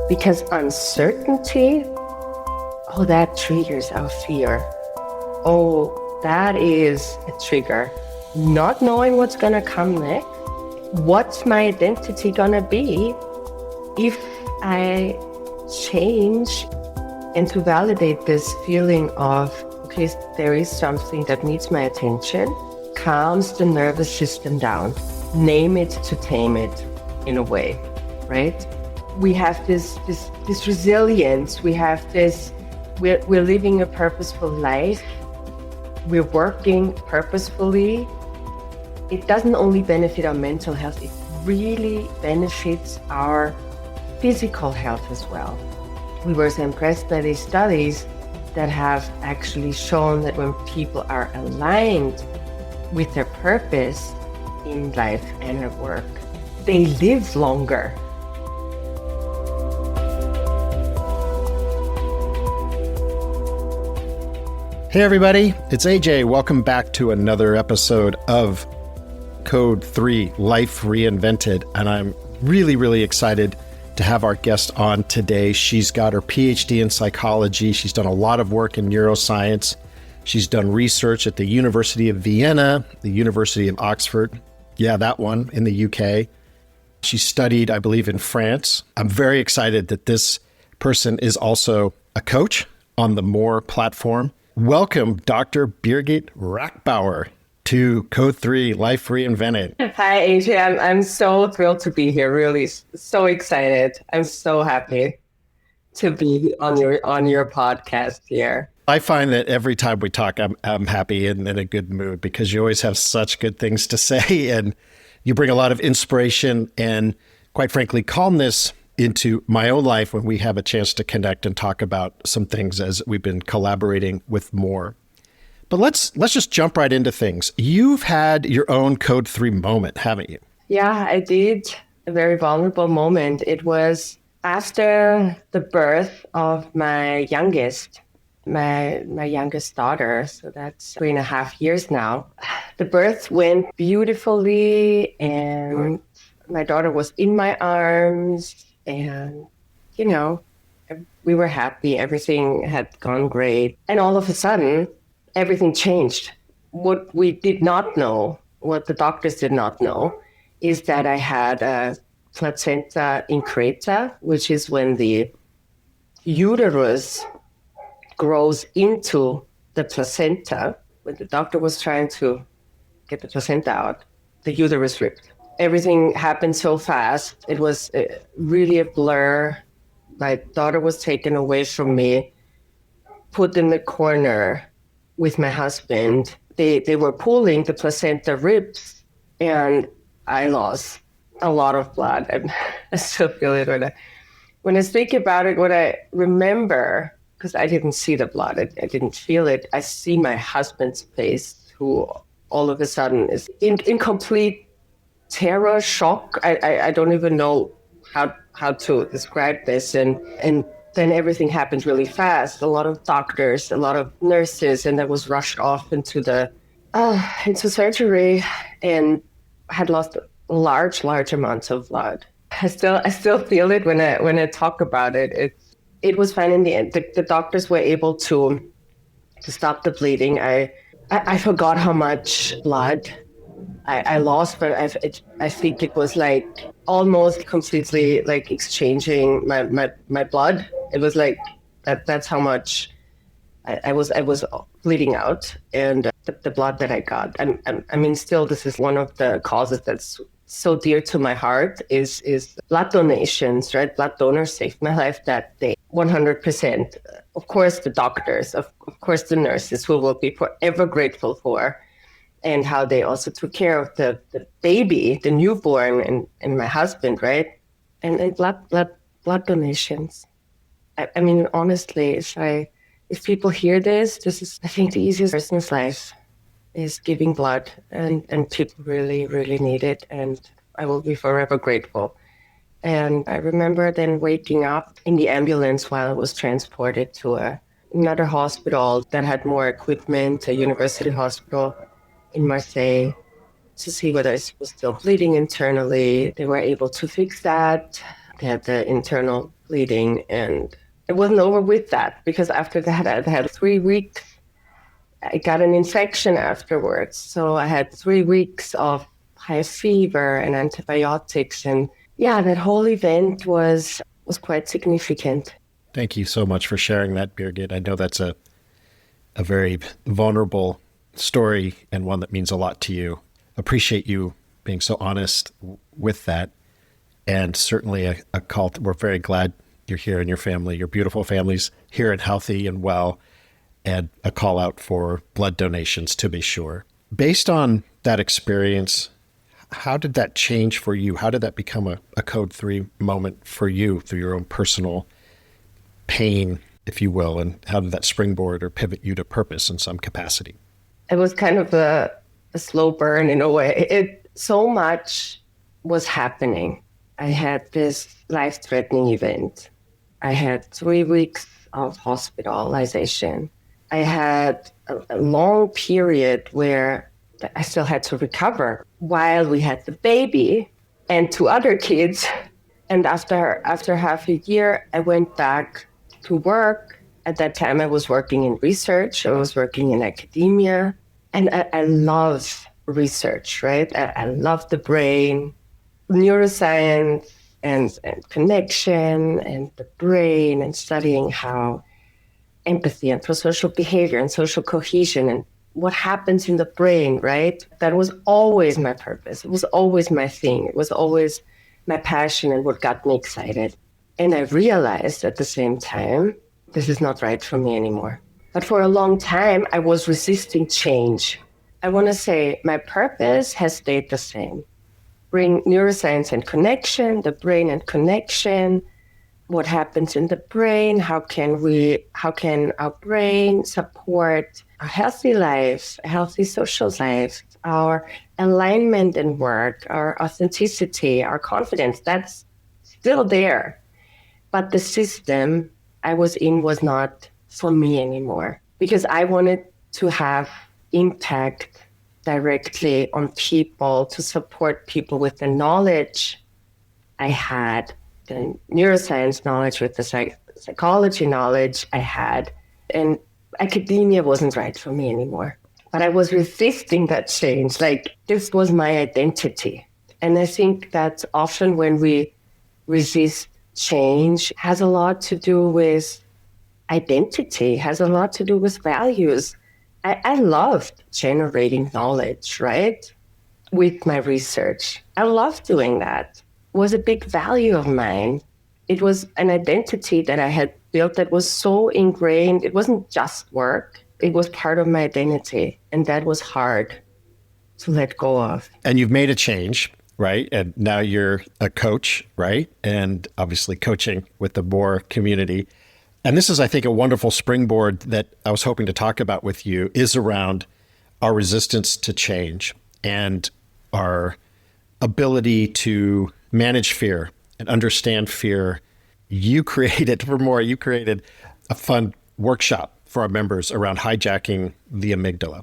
Because uncertainty, oh, that triggers our fear. Oh, that is a trigger. Not knowing what's going to come next. What's my identity going to be if I change? And to validate this feeling of, okay, there is something that needs my attention, calms the nervous system down. Name it to tame it in a way, right? We have this resilience. We have this, we're living a purposeful life. We're working purposefully. It doesn't only benefit our mental health, it really benefits our physical health as well. We were so impressed by these studies that have actually shown that when people are aligned with their purpose in life and at work, they live longer. Hey everybody, it's AJ. Welcome back to another episode of Code 3, Life Reinvented. And I'm really excited to have our guest on today. She's got her PhD in psychology. She's done a lot of work in neuroscience. She's done research at the University of Vienna, the University of Oxford. Yeah, that one in the UK. She studied, I believe, in France. I'm very excited that this person is also a coach on the More platform. Welcome, Dr. Birgit Rauchbauer, to Code 3, Life Reinvented. Hi, AJ. I'm so thrilled to be here. Really, so excited. I'm so happy to be on your podcast here. I find that every time we talk, I'm happy and in a good mood because you always have such good things to say, and you bring a lot of inspiration and, quite frankly, calmness into my own life when we have a chance to connect and talk about some things as we've been collaborating with More. But let's just jump right into things. You've had your own Code 3 moment, haven't you? Yeah, I did. A very vulnerable moment. It was after the birth of my youngest daughter. So that's 3.5 years now. The birth went beautifully and my daughter was in my arms and, we were happy. Everything had gone great. And all of a sudden, everything changed. What we did not know, what the doctors did not know, is that I had a placenta increta, which is when the uterus grows into the placenta. When the doctor was trying to get the placenta out, the uterus ripped. Everything happened so fast. It was really a blur. My daughter was taken away from me, put in the corner with my husband. They were pulling the placenta ribs, and I lost a lot of blood. And I still feel it when I speak about it. What I remember, because I didn't see the blood, I didn't feel it. I see my husband's face, who all of a sudden is in complete terror, shock. I don't even know how to describe this. And then everything happened really fast. A lot of doctors, a lot of nurses, and I was rushed off into surgery and had lost large amounts of blood. I still feel it when I talk about it. It was fine in the end. The doctors were able to stop the bleeding. I forgot how much blood I lost, but I think it was like almost completely like exchanging my blood. It was like that's how much I was bleeding out, and the blood that I got. I mean, still, this is one of the causes that's so dear to my heart is blood donations, right? Blood donors saved my life that day, 100%. Of course, the doctors, of course, the nurses, who will be forever grateful for, and how they also took care of the baby, the newborn, and my husband, right? And blood donations. I mean, honestly, if people hear this is, I think, the easiest person's life is giving blood, and people really need it, and I will be forever grateful. And I remember then waking up in the ambulance while I was transported to another hospital that had more equipment, a university hospital in Marseille, to see whether I was still bleeding internally. They were able to fix that. They had the internal bleeding, and it wasn't over with that, because after that I had 3 weeks. I got an infection afterwards. So I had 3 weeks of high fever and antibiotics. And yeah, that whole event was quite significant. Thank you so much for sharing that, Birgit. I know that's a very vulnerable story and one that means a lot to you. Appreciate you being so honest with that. And certainly a call. We're very glad you're here and your family, your beautiful family's here and healthy and well, and a call out for blood donations, to be sure. Based on that experience, how did that change for you? How did that become a Code 3 moment for you through your own personal pain, if you will? And how did that springboard or pivot you to purpose in some capacity? It was kind of a slow burn in a way. So much was happening. I had this life-threatening event. I had 3 weeks of hospitalization. I had a long period where I still had to recover while we had the baby and 2 other kids. And after half a year, I went back to work. At that time, I was working in research. I was working in academia. And I love research, right? I love the brain, neuroscience, and connection, and the brain, and studying how empathy and prosocial behavior and social cohesion and what happens in the brain, right? That was always my purpose. It was always my thing. It was always my passion and what got me excited. And I realized at the same time, this is not right for me anymore. But for a long time, I was resisting change. I want to say my purpose has stayed the same. Bring neuroscience and connection, the brain and connection, what happens in the brain, how can our brain support a healthy life, a healthy social life, our alignment in work, our authenticity, our confidence, that's still there. But the system I was in was not for me anymore, because I wanted to have impact directly on people, to support people with the knowledge I had, the neuroscience knowledge with the psychology knowledge I had. And academia wasn't right for me anymore. But I was resisting that change. Like, this was my identity. And I think that often when we resist change, has a lot to do with identity, has a lot to do with values. I loved generating knowledge, right? With my research. I loved doing that. It was a big value of mine. It was an identity that I had built that was so ingrained. It wasn't just work. It was part of my identity. And that was hard to let go of. And you've made a change, right? And now you're a coach, right? And obviously coaching with the More community. And this is, I think, a wonderful springboard that I was hoping to talk about with you, is around our resistance to change and our ability to manage fear and understand fear. You created a fun workshop for our members around hijacking the amygdala.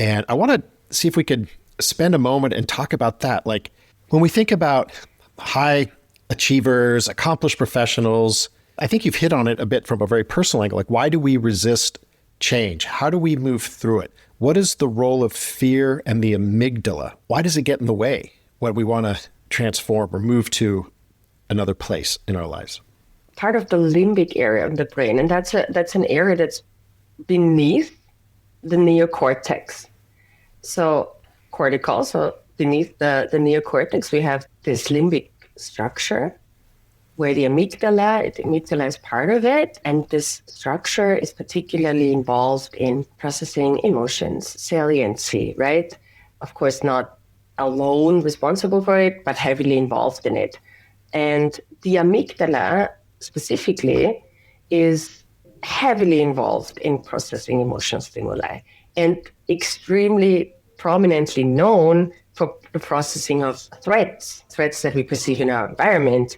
And I want to see if we could spend a moment and talk about that. Like, when we think about high achievers, accomplished professionals, I think you've hit on it a bit from a very personal angle. Like, why do we resist change? How do we move through it? What is the role of fear and the amygdala? Why does it get in the way when we want to transform or move to another place in our lives? Part of the limbic area of the brain, and that's an area that's beneath the neocortex. So cortical, so beneath the neocortex, we have this limbic structure where the amygdala is part of it. And this structure is particularly involved in processing emotions, saliency, right? Of course, not alone responsible for it, but heavily involved in it. And the amygdala specifically is heavily involved in processing emotional stimuli and extremely prominently known for the processing of threats that we perceive in our environment,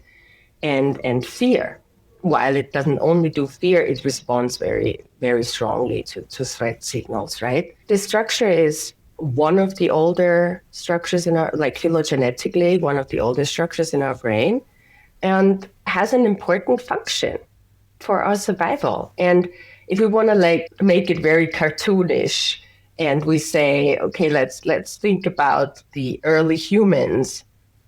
and fear. While it doesn't only do fear, it responds very, very strongly to threat signals, right? This structure is one of the older structures in our, like phylogenetically, one of the older structures in our brain. and has an important function for our survival. And if we want to like make it very cartoonish and we say, okay, let's think about the early humans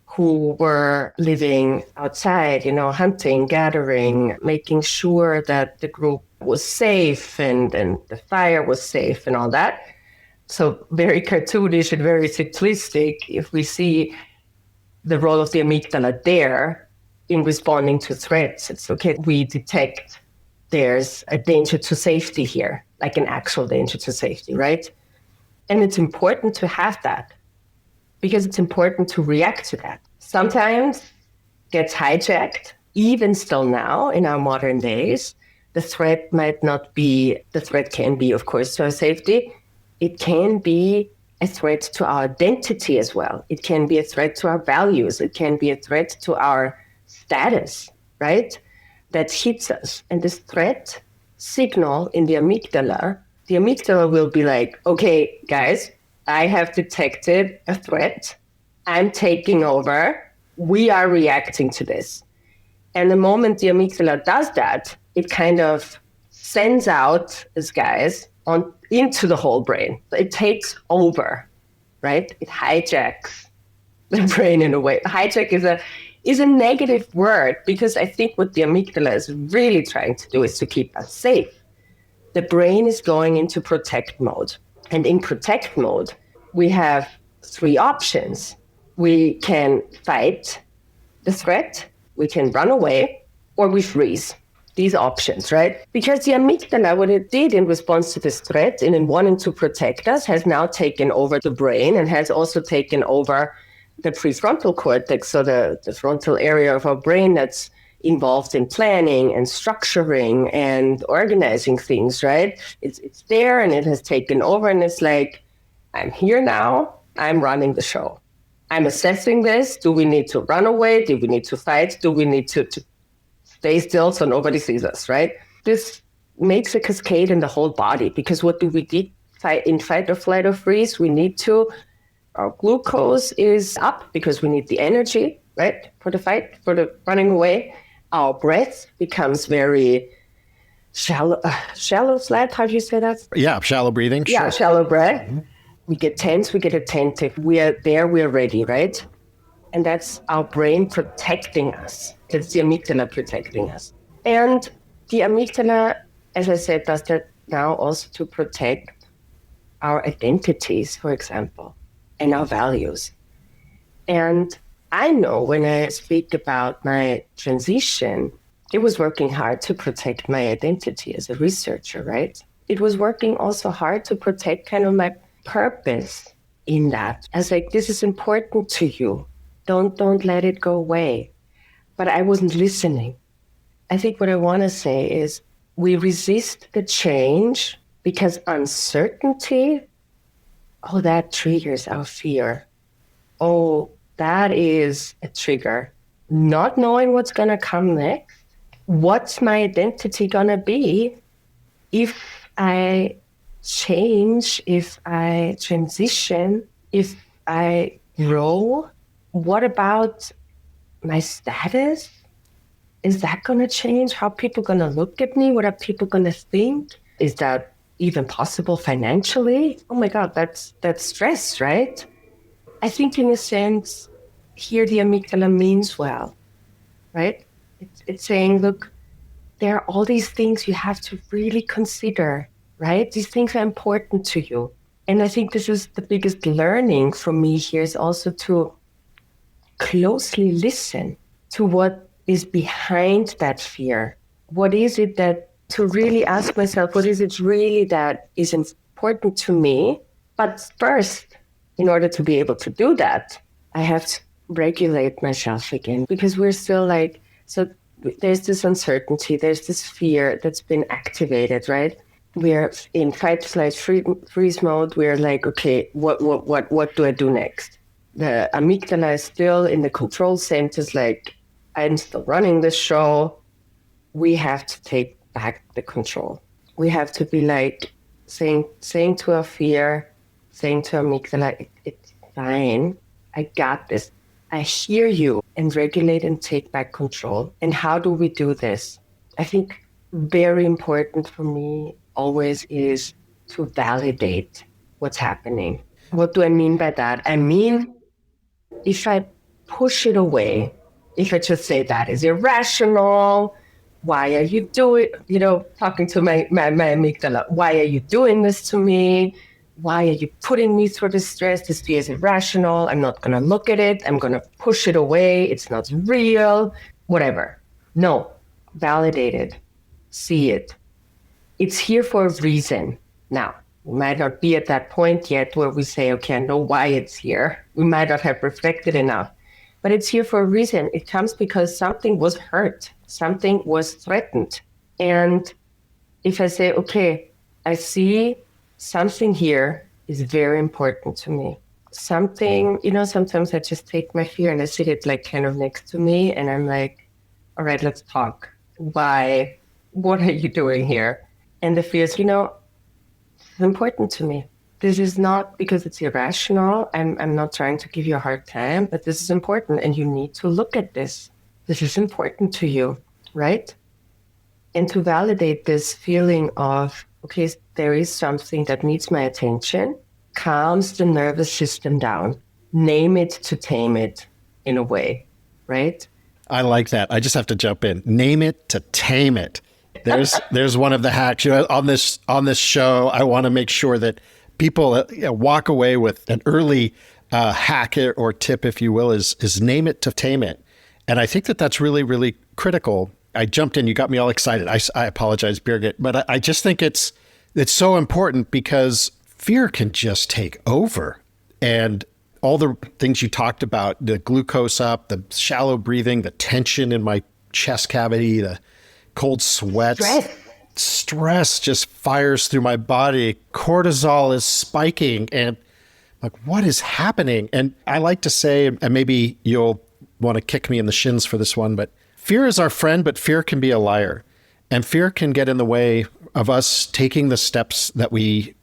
who were living outside, hunting, gathering, making sure that the group was safe and the fire was safe and all that. So very cartoonish and very simplistic. If we see the role of the amygdala there in responding to threats, it's okay. We detect there's a danger to safety here, like an actual danger to safety, right? And it's important to have that because it's important to react to that. Sometimes gets hijacked, even still now in our modern days. The threat can be, of course, to our safety. It can be a threat to our identity as well. It can be a threat to our values. It can be a threat to our status, right? That hits us. And this threat signal in the amygdala will be like, okay, guys, I have detected a threat. I'm taking over. We are reacting to this. And the moment the amygdala does that, it kind of sends out these guys into the whole brain. It takes over, right? It hijacks the brain in a way. Hijack is a negative word because I think what the amygdala is really trying to do is to keep us safe. The brain is going into protect mode. And in protect mode, we have three options. We can fight the threat, we can run away, or we freeze. These options, right? Because the amygdala, what it did in response to this threat and in wanting to protect us, has now taken over the brain and has also taken over the prefrontal cortex, so the frontal area of our brain that's involved in planning and structuring and organizing things, right? It's there and it has taken over and it's like, I'm here now, I'm running the show. I'm assessing this. Do we need to run away? Do we need to fight? Do we need to stay still so nobody sees us, right? This makes a cascade in the whole body because what do we need in fight or flight or freeze? We need to, our glucose is up because we need the energy, right? For the fight, for the running away. Our breath becomes very shallow, flat. How do you say that? Yeah, shallow breathing. Yeah, sure. Shallow breath. Mm-hmm. We get tense, we get attentive. We are there, we are ready, right? And that's our brain protecting us. That's the amygdala protecting us. And the amygdala, as I said, does that now also to protect our identities, for example, and our values. And I know when I speak about my transition, it was working hard to protect my identity as a researcher, right? It was working also hard to protect kind of my purpose in that. I was like, this is important to you. Don't let it go away. But I wasn't listening. I think what I want to say is we resist the change because uncertainty, that triggers our fear. That is a trigger. Not knowing what's going to come next. What's my identity going to be if I change, if I transition, if I grow? What about my status? Is that going to change? How are people going to look at me? What are people going to think? Is that even possible financially? Oh my God, that's stress, right? I think in a sense, here the amygdala means well, right? It's saying, look, there are all these things you have to really consider, right? These things are important to you. And I think this is the biggest learning for me here is also to closely listen to what is behind that fear. What is it that, to really ask myself, what is it really that is important to me? But first, in order to be able to do that, I have to regulate myself again because we're still like, so there's this uncertainty, there's this fear that's been activated, right? We're in fight, flight, freeze mode. We're like, okay, what do I do next? The amygdala is still in the control centers, like, I'm still running this show. We have to take back the control. We have to be like saying to our fear, saying to our amygdala, it's fine. I got this. I hear you and regulate and take back control. And how do we do this? I think very important for me always is to validate what's happening. What do I mean by that? I mean, if I push it away, if I just say that is irrational, why are you doing, talking to my amygdala, why are you doing this to me? Why are you putting me through this stress? This fear is irrational. I'm not going to look at it. I'm going to push it away. It's not real, whatever. No, validate it, see it. It's here for a reason. Now, we might not be at that point yet where we say, okay, I know why it's here. We might not have reflected enough, but it's here for a reason. It comes because something was hurt, something was threatened. And if I say, okay, I see something here is very important to me. Something, sometimes I just take my fear and I sit it like kind of next to me and I'm like, all right, let's talk. Why? What are you doing here? And the fear is, it's important to me. This is not because it's irrational. I'm not trying to give you a hard time, but this is important and you need to look at this. This is important to you, right? And to validate this feeling of, okay, there is something that needs my attention, calms the nervous system down. Name it to tame it in a way, right? I like that. I just have to jump in. Name it to tame it. There's one of the hacks. On this show, I want to make sure that people walk away with an early hack or tip, if you will, is name it to tame it. And I think that that's really, really critical. I jumped in. You got me all excited. I apologize, Birgit, but I just think it's so important because fear can just take over. And all the things you talked about, the glucose up, the shallow breathing, the tension in my chest cavity, the cold sweats, stress just fires through my body. Cortisol is spiking. And like, what is happening? And I like to say, and maybe you'll want to kick me in the shins for this one, but fear is our friend, but fear can be a liar. And fear can get in the way of us taking the steps that we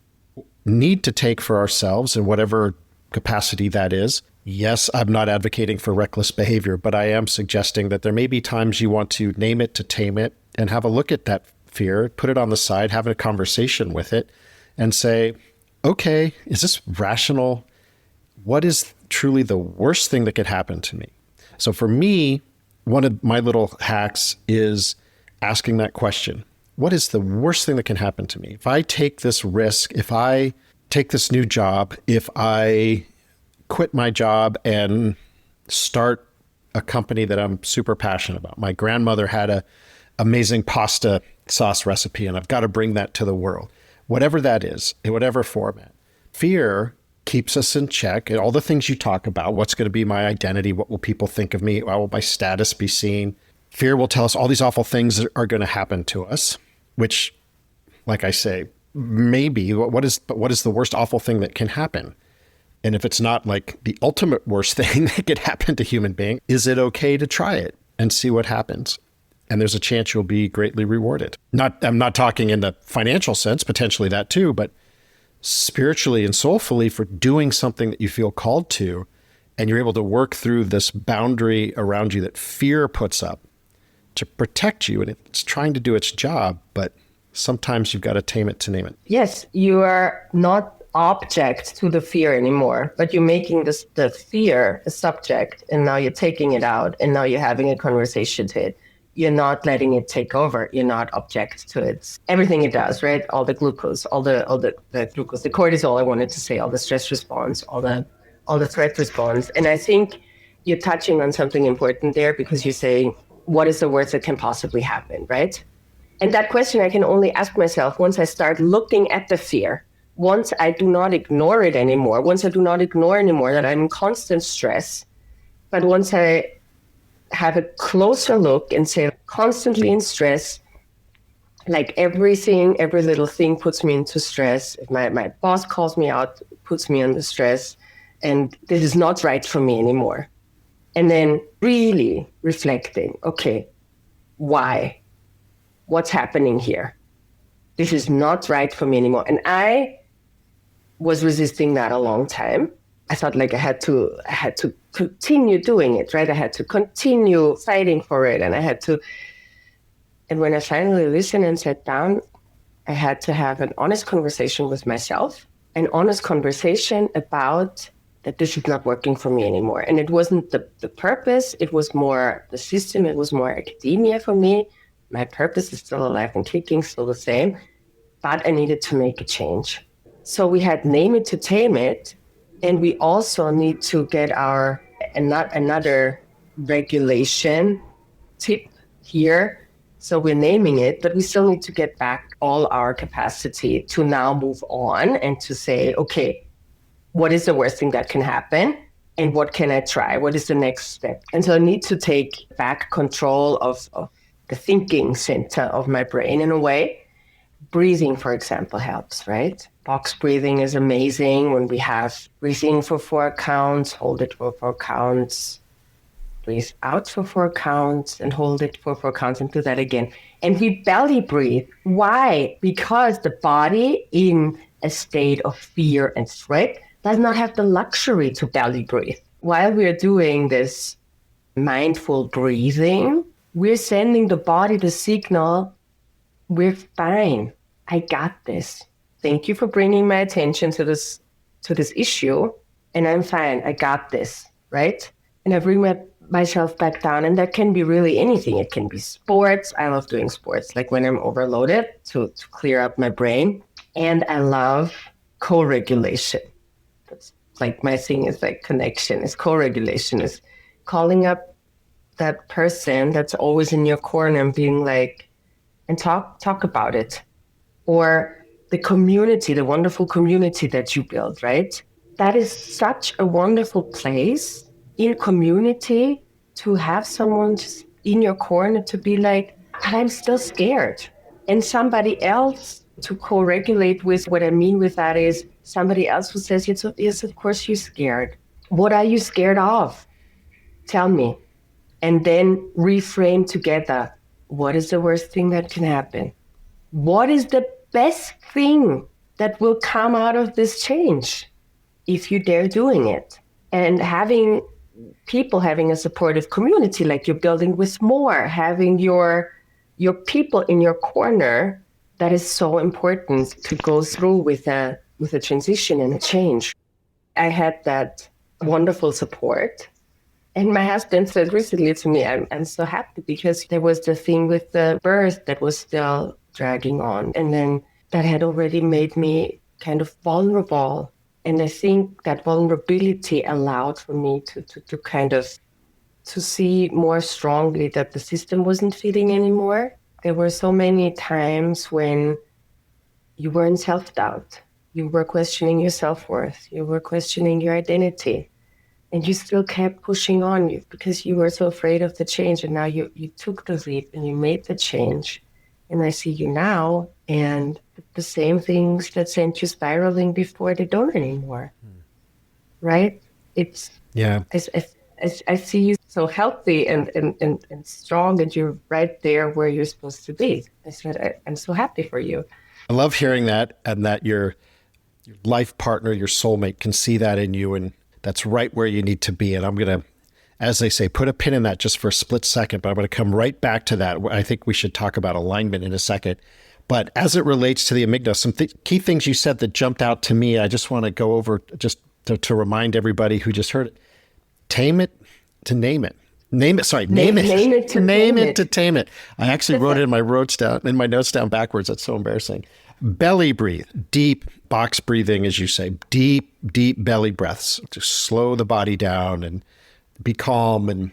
need to take for ourselves in whatever capacity that is. Yes, I'm not advocating for reckless behavior, but I am suggesting that there may be times you want to name it to tame it and have a look at that fear, put it on the side, have a conversation with it and say, okay, is this rational? What is truly the worst thing that could happen to me? So for me, one of my little hacks is asking that question. What is the worst thing that can happen to me? If I take this risk, if I take this new job, if I quit my job and start a company that I'm super passionate about. My grandmother had an amazing pasta sauce recipe, and I've got to bring that to the world. Whatever that is, in whatever format. Fear keeps us in check. And all the things you talk about, what's going to be my identity? What will people think of me? How will my status be seen? Fear will tell us all these awful things that are going to happen to us, which, like I say, maybe what is the worst awful thing that can happen? And if it's not like the ultimate worst thing that could happen to human being, is it okay to try it and see what happens? And there's a chance you'll be greatly rewarded. I'm not talking in the financial sense, potentially that too, but spiritually and soulfully for doing something that you feel called to, and you're able to work through this boundary around you that fear puts up to protect you. And it's trying to do its job, but sometimes you've got to tame it to name it. Yes, you are not object to the fear anymore, but you're making the fear a subject, and now you're taking it out, and now you're having a conversation to it. You're not letting it take over. You're not object to it. Everything it does, right? All the glucose, all the glucose, the cortisol, I wanted to say, all the stress response, all the threat response. And I think you're touching on something important there, because you're saying, what is the worst that can possibly happen, right? And that question I can only ask myself once I start looking at the fear. Once I do not ignore it anymore, once I do not ignore anymore that I'm in constant stress, but once I have a closer look and say, constantly in stress, like every little thing puts me into stress. If my boss calls me out, puts me under stress, and this is not right for me anymore. And then really reflecting, okay, why? What's happening here? This is not right for me anymore. And I was resisting that a long time. I thought like I had to continue doing it, right? I had to continue fighting for it. And when I finally listened and sat down, I had to have an honest conversation with myself, an honest conversation about that this is not working for me anymore. And it wasn't the purpose, it was more the system, it was more academia for me. My purpose is still alive and kicking, still the same, but I needed to make a change. So we had name it to tame it, and we also need to get our another regulation tip here. So we're naming it, but we still need to get back all our capacity to now move on and to say, okay, what is the worst thing that can happen? And what can I try? What is the next step? And so I need to take back control of the thinking center of my brain in a way. Breathing, for example, helps, right? Box breathing is amazing when we have breathe in for 4 counts, hold it for 4 counts, breathe out for 4 counts, and hold it for 4 counts, and do that again. And we belly breathe. Why? Because the body in a state of fear and threat does not have the luxury to belly breathe. While we're doing this mindful breathing, we're sending the body the signal, we're fine. I got this. Thank you for bringing my attention to this issue, and I'm fine. I got this, right? And I bring myself back down, and that can be really anything. It can be sports. I love doing sports, like when I'm overloaded to clear up my brain. And I love co-regulation. That's like my thing is like connection, is co-regulation, is calling up that person that's always in your corner and being like, and talk about it. Or the community, the wonderful community that you build, right? That is such a wonderful place in community to have someone just in your corner to be like, I'm still scared. And somebody else to co-regulate with. What I mean with that is somebody else who says, yes, of course you're scared. What are you scared of? Tell me. And then reframe together. What is the worst thing that can happen? What is the best thing that will come out of this change if you dare doing it? And having people, having a supportive community like you're building with more, having your people in your corner, that is so important to go through with a transition and a change. I had that wonderful support. And my husband said recently to me, I'm so happy because there was the thing with the birth that was still dragging on. And then that had already made me kind of vulnerable. And I think that vulnerability allowed for me to kind of to see more strongly that the system wasn't fitting anymore. There were so many times when you were in self-doubt. You were questioning your self-worth. You were questioning your identity. And you still kept pushing on because you were so afraid of the change. And now you took the leap and you made the change. And I see you now, and the same things that sent you spiraling before, they don't anymore. Right? It's, yeah. I see you so healthy and strong, and you're right there where you're supposed to be. I said, I'm so happy for you. I love hearing that, and that your life partner, your soulmate, can see that in you, and that's right where you need to be. And I'm going to, as they say, put a pin in that just for a split second, but I'm going to come right back to that. I think we should talk about alignment in a second. But as it relates to the amygdala, some key things you said that jumped out to me, I just want to go over just to remind everybody who just heard it. Tame it to name it. Name it to tame it. I actually wrote it in my notes down backwards. That's so embarrassing. Belly breathe, deep box breathing, as you say, deep belly breaths to slow the body down and be calm, and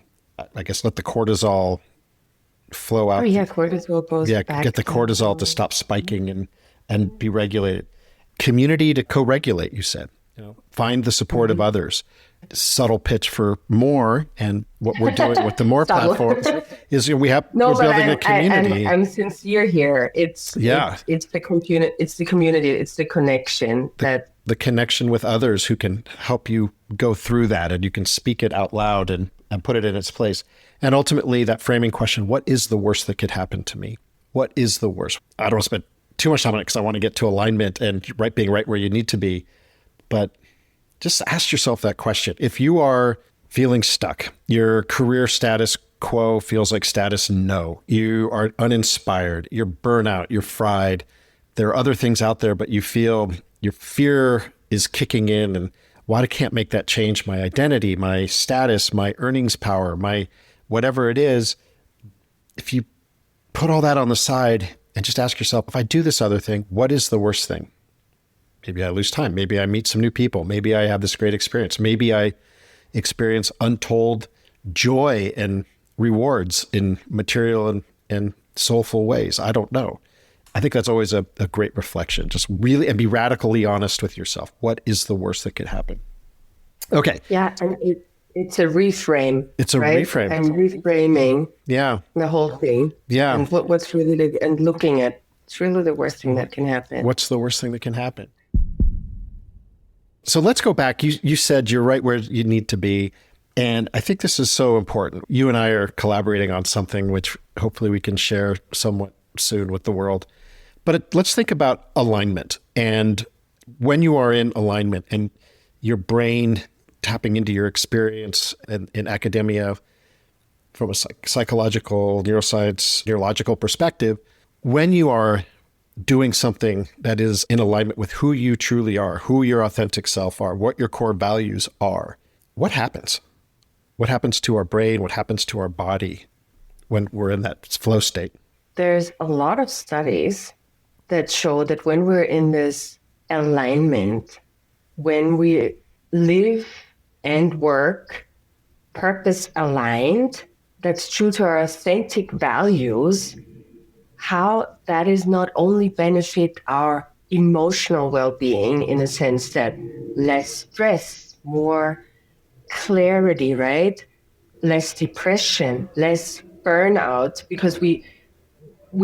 I guess let the cortisol flow out. Oh yeah, cortisol goes back. Get the cortisol to stop spiking and be regulated. Community to co-regulate, you said. Find the support of others. Subtle pitch for more, and what we're doing with the more platforms is we're building a community. I'm sincere here. It's the community. It's the connection the connection with others who can help you go through that, and you can speak it out loud and put it in its place. And ultimately, that framing question: what is the worst that could happen to me? What is the worst? I don't want to spend too much time on it because I want to get to alignment and being right where you need to be, but just ask yourself that question. If you are feeling stuck, your career status quo feels like status no, you are uninspired, you're burnout, you're fried, there are other things out there, but you feel your fear is kicking in and why I can't make that change my identity, my status, my earnings power, my whatever it is. If you put all that on the side and just ask yourself, if I do this other thing, what is the worst thing? Maybe I lose time. Maybe I meet some new people. Maybe I have this great experience. Maybe I experience untold joy and rewards in material and soulful ways. I don't know. I think that's always a great reflection. Just really, and be radically honest with yourself. What is the worst that could happen? Okay. Yeah, and it's a reframe. It's a reframe. And reframing. Yeah. The whole thing. Yeah. And what's really and looking at it's really the worst thing that can happen. What's the worst thing that can happen? So let's go back. You said you're right where you need to be. And I think this is so important. You and I are collaborating on something which hopefully we can share somewhat soon with the world. But let's think about alignment. And when you are in alignment and your brain tapping into your experience in academia from a psychological, neuroscience, neurological perspective, when you are doing something that is in alignment with who you truly are, who your authentic self are, what your core values are, what happens? What happens to our brain? What happens to our body when we're in that flow state? There's a lot of studies that show that when we're in this alignment, when we live and work purpose aligned, that's true to our authentic values, how that is not only benefit our emotional well-being in a sense that less stress, more clarity, right? Less depression, less burnout, because we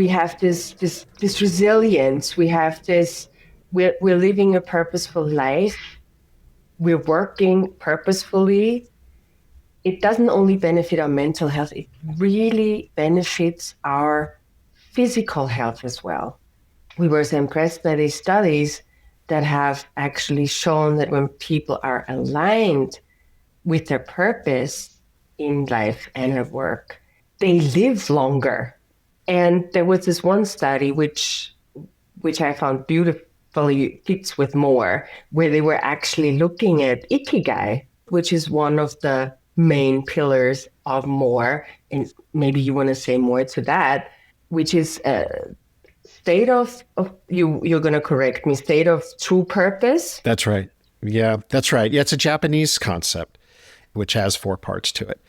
have this resilience. We have this. We're living a purposeful life. We're working purposefully. It doesn't only benefit our mental health. It really benefits our physical health as well. We were so impressed by these studies that have actually shown that when people are aligned with their purpose in life and at work, they live longer. And there was this one study which I found beautifully fits with more, where they were actually looking at ikigai, which is one of the main pillars of more. And maybe you want to say more to that, which is a state of you're going to correct me, state of true purpose. That's right. Yeah, that's right. Yeah, it's a Japanese concept, which has 4 parts to it.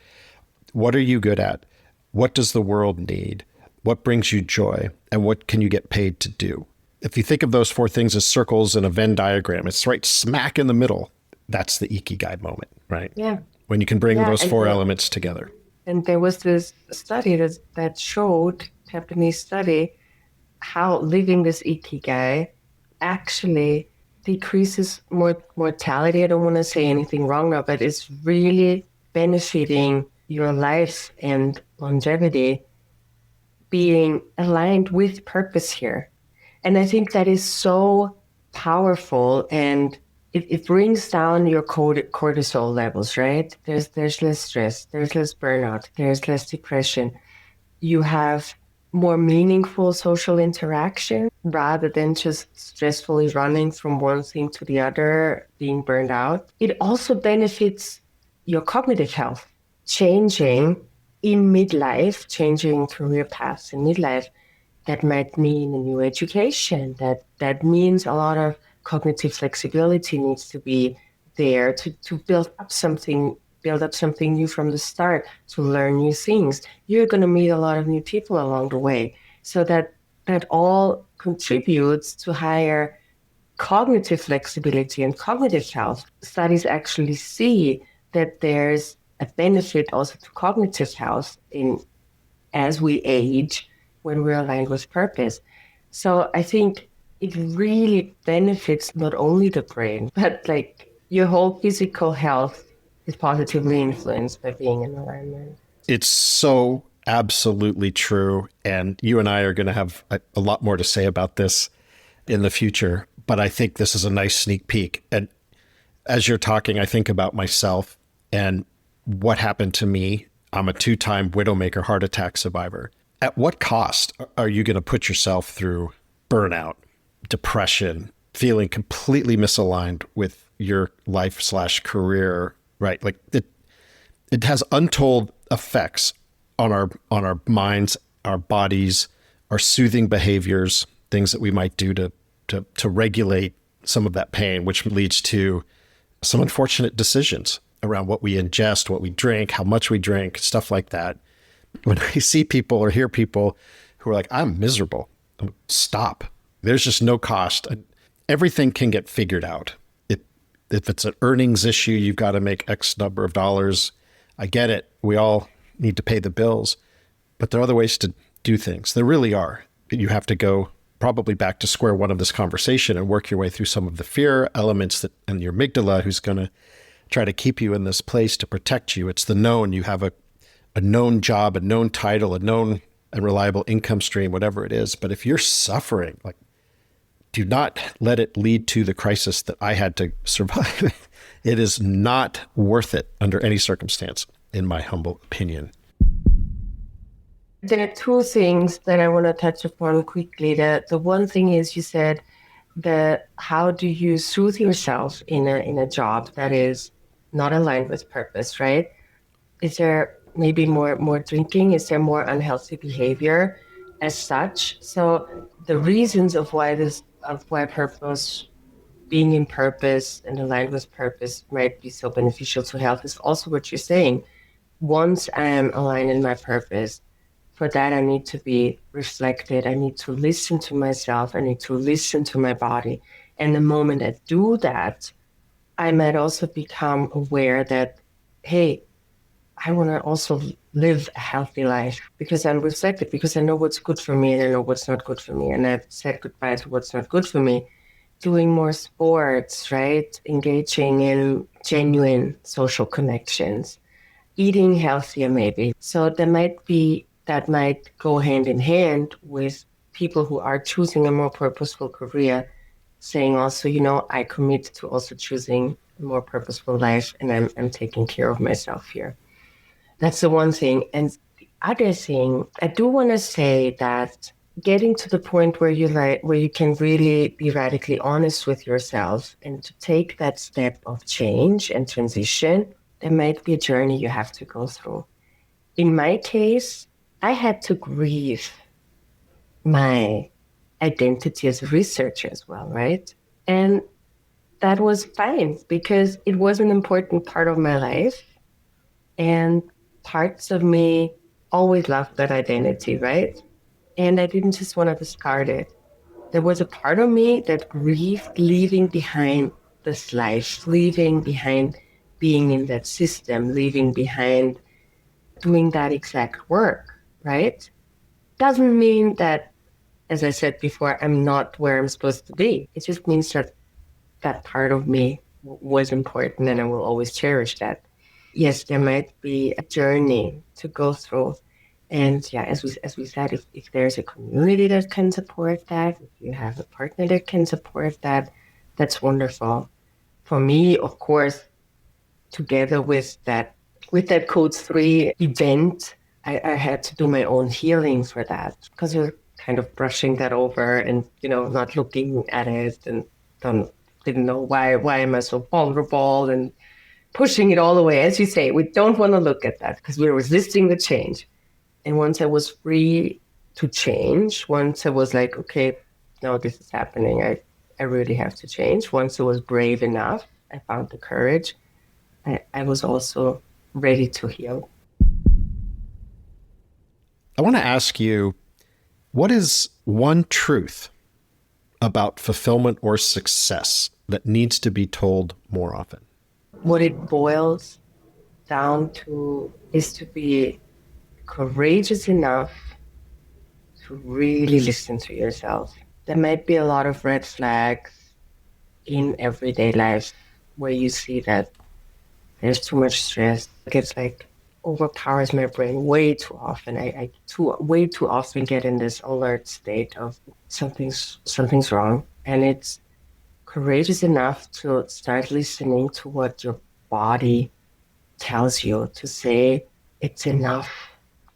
What are you good at? What does the world need? What brings you joy? And what can you get paid to do? If you think of those 4 things as circles in a Venn diagram, it's right smack in the middle. That's the ikigai moment, right? Yeah. When you can bring those 4 elements together. And there was this study that showed, Japanese study, how living this ikigai actually decreases mortality. I don't want to say anything wrong now, but it's really benefiting your life and longevity, being aligned with purpose here. And I think that is so powerful, and it brings down your cortisol levels, right? There's less stress, there's less burnout, there's less depression. You have more meaningful social interaction rather than just stressfully running from one thing to the other, being burned out. It also benefits your cognitive health, changing in midlife, changing career paths in midlife. That might mean a new education. That means a lot of cognitive flexibility needs to be there to build up something new from the start, to learn new things. You're going to meet a lot of new people along the way. So that all contributes to higher cognitive flexibility and cognitive health. Studies actually see that there's a benefit also to cognitive health as we age when we're aligned with purpose. So I think it really benefits not only the brain, but like your whole physical health is positively influenced by being in alignment. It's so absolutely true. And you and I are going to have a lot more to say about this in the future. But I think this is a nice sneak peek. And As you're talking, I think about myself and what happened to me. I'm a 2-time widowmaker heart attack survivor. At what cost are you going to put yourself through burnout, depression, feeling completely misaligned with your life/career, right? Like it has untold effects on our minds, our bodies, our soothing behaviors, things that we might do to regulate some of that pain, which leads to some unfortunate decisions around what we ingest, what we drink, how much we drink, stuff like that. When I see people or hear people who are like, I'm miserable, stop. There's just no cost. Everything can get figured out. If it's an earnings issue, you've got to make X number of dollars. I get it. We all need to pay the bills, but there are other ways to do things. There really are. You have to go probably back to square one of this conversation and work your way through some of the fear elements that, and your amygdala, who's going to try to keep you in this place to protect you. It's the known. You have a known job, a known title, a known and reliable income stream, whatever it is. But if you're suffering, like, do not let it lead to the crisis that I had to survive. It is not worth it under any circumstance, in my humble opinion. There are two things that I want to touch upon quickly. The one thing is, you said that how do you soothe yourself in a job that is not aligned with purpose, right? Is there maybe more drinking? Is there more unhealthy behavior as such? So the reasons of why purpose, being in purpose and aligned with purpose might be so beneficial to health is also what you're saying. Once I am aligned in my purpose, for that, I need to be reflected. I need to listen to myself. I need to listen to my body. And the moment I do that, I might also become aware that, hey, I want to also live a healthy life because I'm reflected, because I know what's good for me and I know what's not good for me. And I've said goodbye to what's not good for me. Doing more sports, right? Engaging in genuine social connections, eating healthier maybe. So that might go hand in hand with people who are choosing a more purposeful career, saying also, I commit to also choosing a more purposeful life and I'm taking care of myself here. That's the one thing. And the other thing, I do want to say that getting to the point where you can really be radically honest with yourself and to take that step of change and transition, there might be a journey you have to go through. In my case, I had to grieve my identity as a researcher as well, right? And that was fine because it was an important part of my life. And parts of me always loved that identity, right? And I didn't just want to discard it. There was a part of me that grieved leaving behind this life, leaving behind being in that system, leaving behind doing that exact work, right? Doesn't mean that, as I said before, I'm not where I'm supposed to be. It just means that that part of me was important and I will always cherish that. Yes, there might be a journey to go through. And yeah, as we said, if there's a community that can support that, if you have a partner that can support that, that's wonderful. For me, of course, together with that Code 3 event, I had to do my own healing for that because you're kind of brushing that over and, not looking at it and didn't know why am I so vulnerable and pushing it all away. As you say, we don't want to look at that because we're resisting the change. And once I was free to change, once I was like, okay, no, this is happening. I really have to change. Once I was brave enough, I found the courage. I was also ready to heal. I want to ask you, what is one truth about fulfillment or success that needs to be told more often? What it boils down to is to be courageous enough to really listen to yourself. There might be a lot of red flags in everyday life where you see that there's too much stress. It's like overpowers my brain way too often. I way too often get in this alert state of something's wrong. And it's courageous enough to start listening to what your body tells you, to say it's enough.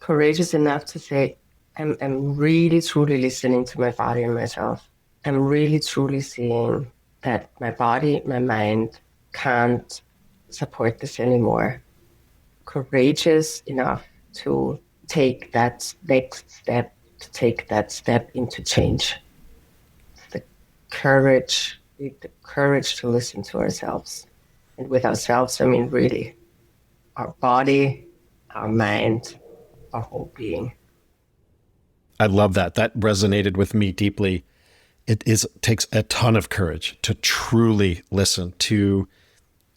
Courageous enough to say, I'm really truly listening to my body and myself. I'm really truly seeing that my body, my mind can't support this anymore. Courageous enough to take that next step, to take that step into change. The courage to listen to ourselves. And with ourselves, I mean really our body, our mind, our whole being. I love that. That resonated with me deeply. It takes a ton of courage to truly listen, to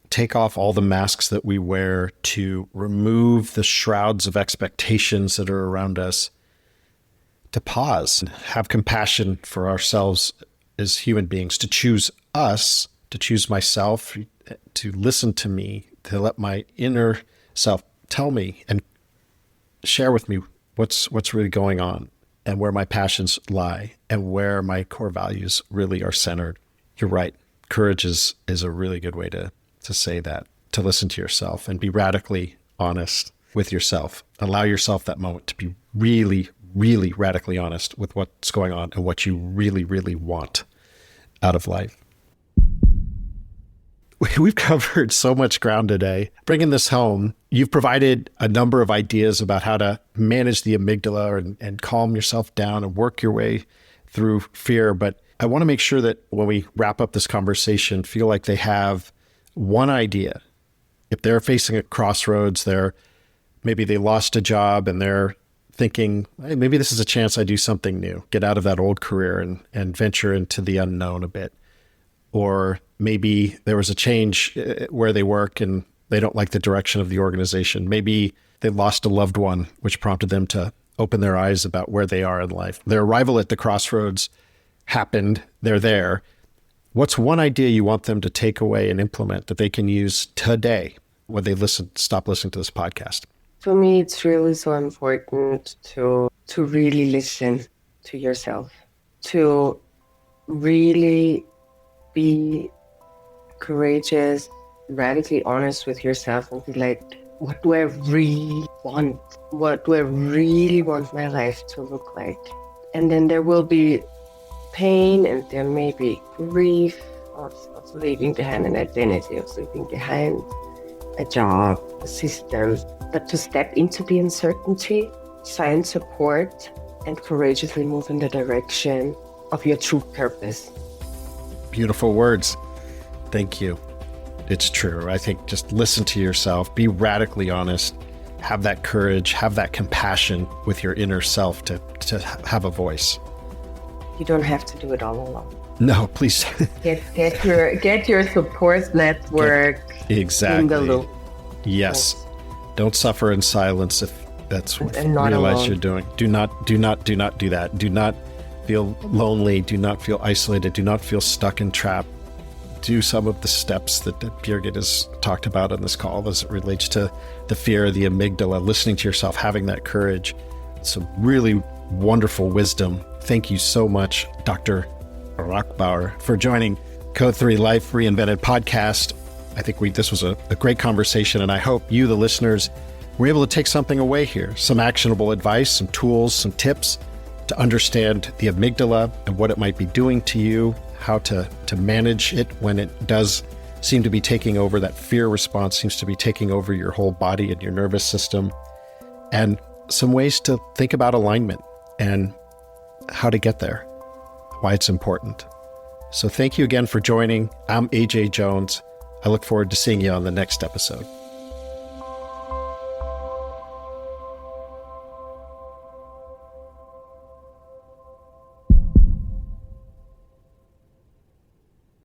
take off all the masks that we wear, to remove the shrouds of expectations that are around us, to pause and have compassion for ourselves as human beings, to choose us, to choose myself, to listen to me, to let my inner self tell me and share with me what's really going on and where my passions lie and where my core values really are centered. You're right. Courage is a really good way to say that, to listen to yourself and be radically honest with yourself. Allow yourself that moment to be really, really radically honest with what's going on and what you really, really want out of life. We've covered so much ground today. Bringing this home, you've provided a number of ideas about how to manage the amygdala and calm yourself down and work your way through fear. But I want to make sure that when we wrap up this conversation, feel like they have one idea. If they're facing a crossroads, maybe they lost a job and they're thinking, hey, maybe this is a chance I do something new, get out of that old career and venture into the unknown a bit. Or maybe there was a change where they work and they don't like the direction of the organization. Maybe they lost a loved one, which prompted them to open their eyes about where they are in life. Their arrival at the crossroads happened. They're there. What's one idea you want them to take away and implement that they can use today when they stop listening to this podcast? For me, it's really so important to really listen to yourself, to really be courageous, radically honest with yourself and be like, what do I really want? What do I really want my life to look like? And then there will be pain and there may be grief of leaving behind an identity, of leaving behind a job, a system. But to step into the uncertainty, find support, and courageously move in the direction of your true purpose. Beautiful words. Thank you. It's true. I think just listen to yourself, be radically honest, have that courage, have that compassion with your inner self to have a voice. You don't have to do it all alone. No, please. Get your support network exactly in the loop. Yes. Don't suffer in silence if that's what you realize alone. You're doing. Do not do that. Do not feel lonely. Do not feel isolated. Do not feel stuck and trapped. Do some of the steps that Birgit has talked about on this call as it relates to the fear, the amygdala, listening to yourself, having that courage. Some really wonderful wisdom. Thank you so much, Dr. Rauchbauer, for joining Code 3 Life Reinvented podcast. I think this was a great conversation, and I hope you, the listeners, were able to take something away here, some actionable advice, some tools, some tips to understand the amygdala and what it might be doing to you, how to manage it when it does seem to be taking over, that fear response seems to be taking over your whole body and your nervous system, and some ways to think about alignment and how to get there, why it's important. So thank you again for joining. I'm AJ Jones. I look forward to seeing you on the next episode.